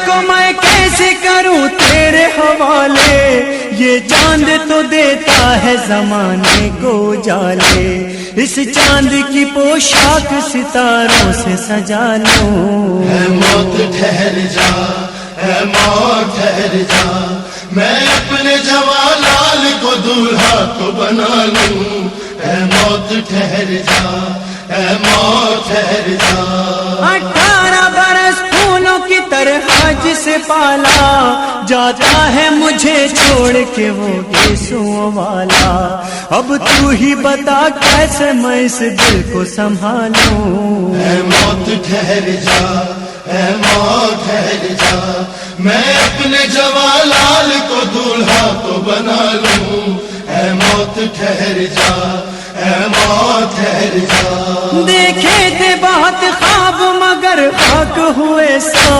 کو میں کیسے کروں تیرے حوالے، یہ چاند تو دیتا ہے زمانے کو جالے، اس چاند کی پوشاک ستاروں سے سجا لوں۔ اے موت ٹھہر جا، اے موت ٹھہر جا، میں اپنے جوالال کو دولہا تو بنا لوں۔ اے موت ٹھہر جا، اے موت ٹھہر جا۔ 18 برس پھولوں کی طرح جسے پالا، جاتا ہے مجھے چھوڑ کے وہ گیسوں والا، اب تو ہی بتا کیسے میں اس دل کو سنبھالوں۔ اے موت ٹھہر جا، اے موت ٹھہر جا، میں اپنے جوالال کو دولہا تو بنا لوں۔ اے موت ٹھہر جا، اے موت ٹھہر جا۔ دیکھے تھے بہت خواب مگر خاک ہوئے سو،